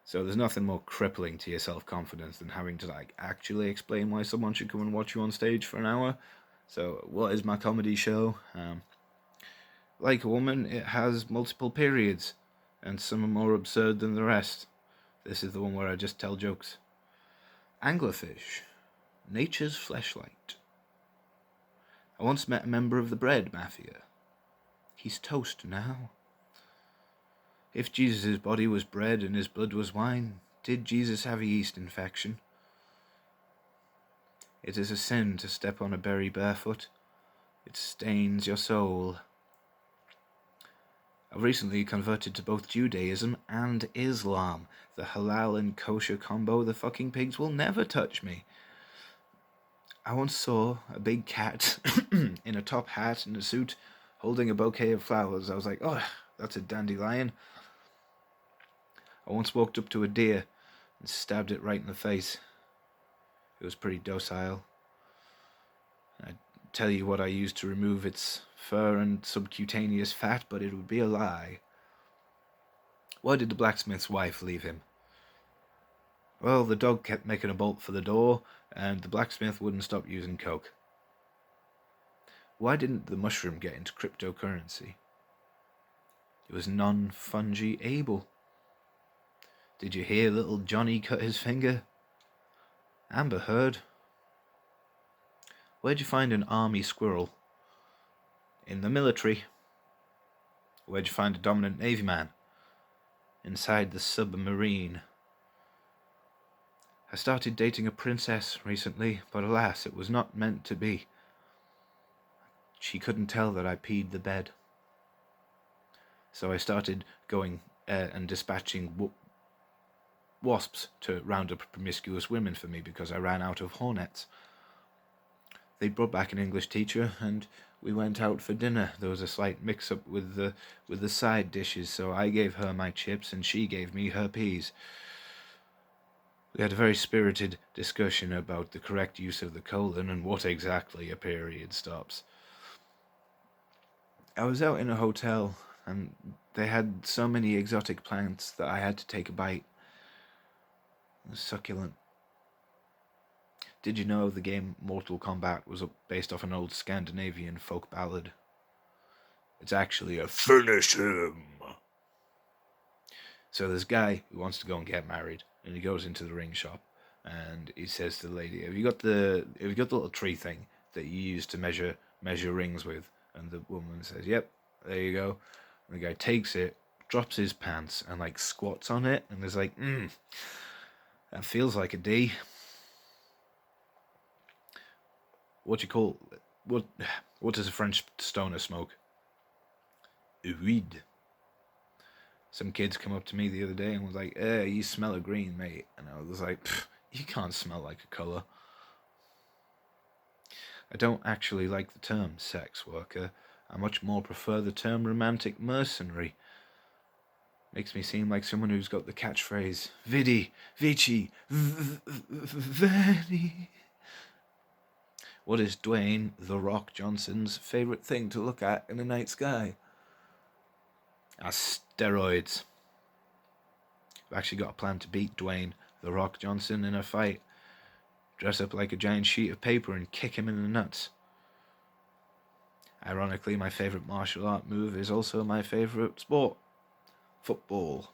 So there's nothing more crippling to your self-confidence than having to actually explain why someone should come and watch you on stage for an hour. So what is my comedy show? Like a woman, it has multiple periods, and some are more absurd than the rest. This is the one where I just tell jokes. Anglerfish, nature's fleshlight. I once met a member of the bread mafia. He's toast now. If Jesus' body was bread and his blood was wine, did Jesus have a yeast infection? It is a sin to step on a berry barefoot. It stains your soul. I've recently converted to both Judaism and Islam. The halal and kosher combo, the fucking pigs will never touch me. I once saw a big cat in a top hat and a suit holding a bouquet of flowers. I was like, oh, that's a dandelion. I once walked up to a deer and stabbed it right in the face. It was pretty docile. I'd tell you what I used to remove its fur and subcutaneous fat, but it would be a lie. Why did the blacksmith's wife leave him? Well, the dog kept making a bolt for the door, and the blacksmith wouldn't stop using coke. Why didn't the mushroom get into cryptocurrency? It was non-fungible. Did you hear little Johnny cut his finger? Amber Heard. Where'd you find an army squirrel? In the military. Where'd you find a dominant Navy man? Inside the submarine. I started dating a princess recently, but alas, it was not meant to be. She couldn't tell that I peed the bed. So I started going and dispatching wasps to round up promiscuous women for me because I ran out of hornets. They brought back an English teacher and we went out for dinner. There was a slight mix-up with the side dishes, so I gave her my chips and she gave me her peas. We had a very spirited discussion about the correct use of the colon and what exactly a period stops. I was out in a hotel and they had so many exotic plants that I had to take a bite. It was succulent. Did you know the game Mortal Kombat was based off an old Scandinavian folk ballad? It's actually a finish him. So this guy who wants to go and get married, and he goes into the ring shop, and he says to the lady, "Have you got the little tree thing that you use to measure rings with?" And the woman says, "Yep, there you go." And the guy takes it, drops his pants, and squats on it, and is like, that feels like a D. What you call what does a French stoner smoke? Weed. Some kids come up to me the other day and was like, you smell of green, mate. And I was like, you can't smell like a colour. I don't actually like the term sex worker. I much more prefer the term romantic mercenary. Makes me seem like someone who's got the catchphrase, Vidi, Vici, Veni. What is Dwayne "The Rock" Johnson's favourite thing to look at in the night sky? Steroids. I've actually got a plan to beat Dwayne "The Rock" Johnson in a fight. Dress up like a giant sheet of paper and kick him in the nuts. Ironically, my favourite martial art move is also my favourite sport. Football.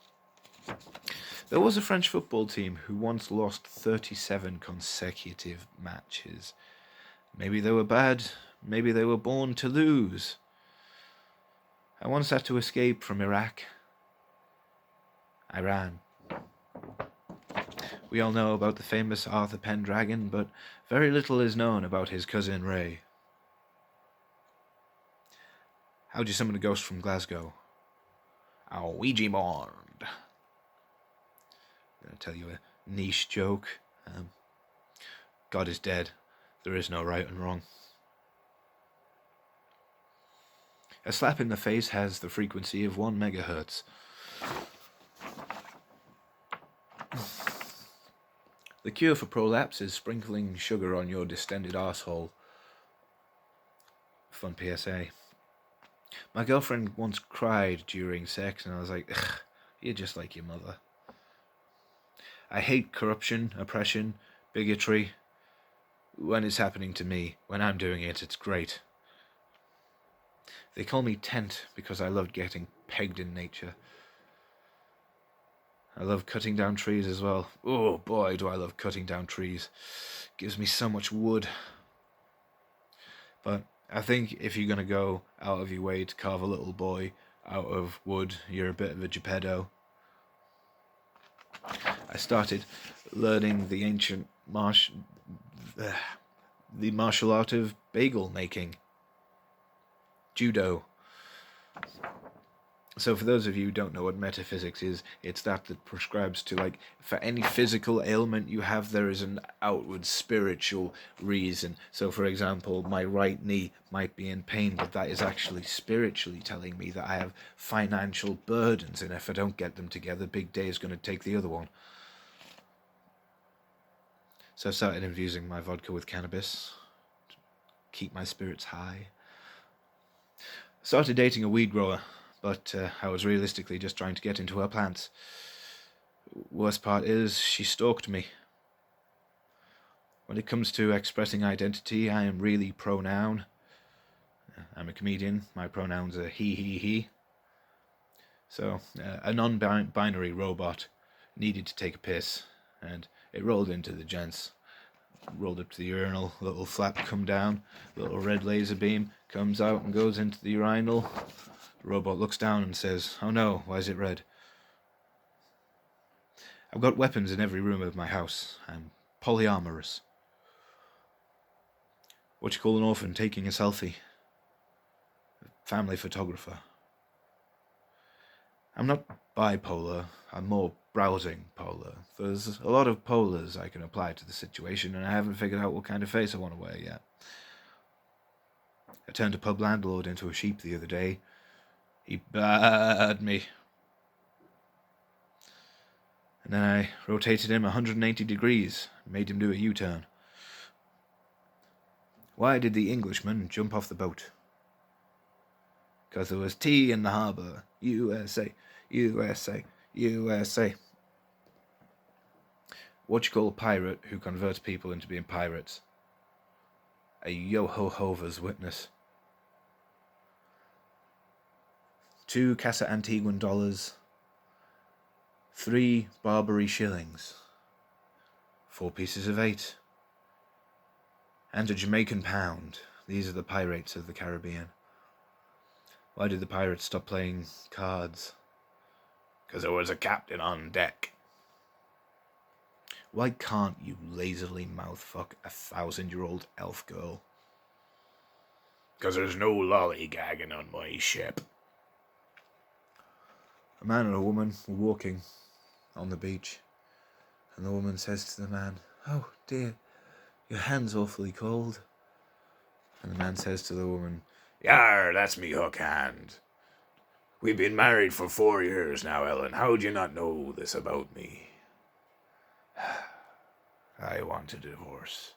There was a French football team who once lost 37 consecutive matches. Maybe they were bad, maybe they were born to lose. I once had to escape from Iraq. Iran. We all know about the famous Arthur Pendragon, but very little is known about his cousin Ray. How do you summon a ghost from Glasgow? A Ouija board. I'm going to tell you a niche joke. God is dead. There is no right and wrong. A slap in the face has the frequency of 1 megahertz. The cure for prolapse is sprinkling sugar on your distended arsehole. Fun PSA. My girlfriend once cried during sex and I was like, ugh, you're just like your mother. I hate corruption, oppression, bigotry. When it's happening to me, when I'm doing it, it's great. They call me Tent because I loved getting pegged in nature. I love cutting down trees as well. Oh boy, do I love cutting down trees. Gives me so much wood. But I think if you're going to go out of your way to carve a little boy out of wood, you're a bit of a Geppetto. I started learning the ancient the martial art of bagel making. Judo. So for those of you who don't know what metaphysics is, it's that prescribes to, like, for any physical ailment you have, there is an outward spiritual reason. So for example, my right knee might be in pain, but that is actually spiritually telling me that I have financial burdens, and if I don't get them together, Big Day is going to take the other one. So I started infusing my vodka with cannabis to keep my spirits high. Started dating a weed grower, but I was realistically just trying to get into her plants. Worst part is, she stalked me. When it comes to expressing identity, I am really pronoun. I'm a comedian. My pronouns are he. So, a non-binary robot needed to take a piss, and it rolled into the gents. Rolled up to the urinal, little flap come down, little red laser beam comes out and goes into the urinal. The robot looks down and says, "Oh no, why is it red?" I've got weapons in every room of my house. I'm polyamorous. What you call an orphan taking a selfie? Family photographer. I'm not bipolar, I'm more browsing polar. There's a lot of polars I can apply to the situation, and I haven't figured out what kind of face I want to wear yet. I turned a pub landlord into a sheep the other day. He bad me. And then I rotated him 180 degrees, made him do a U-turn. Why did the Englishman jump off the boat? Because there was tea in the harbour. USA, USA, USA. What you call a pirate who converts people into being pirates? A Jehovah's Witness. 2 Casa Antiguan dollars. 3 Barbary shillings. 4 pieces of 8. And a Jamaican pound. These are the pirates of the Caribbean. Why did the pirates stop playing cards? Because there was a captain on deck. Why can't you lazily mouthfuck a 1,000-year-old elf girl? Because there's no lollygagging on my ship. A man and a woman were walking on the beach, and the woman says to the man, "Oh dear, your hand's awfully cold." And the man says to the woman, "Yar, that's me hook hand. We've been married for 4 years now, Ellen. How'd you not know this about me?" "I want a divorce."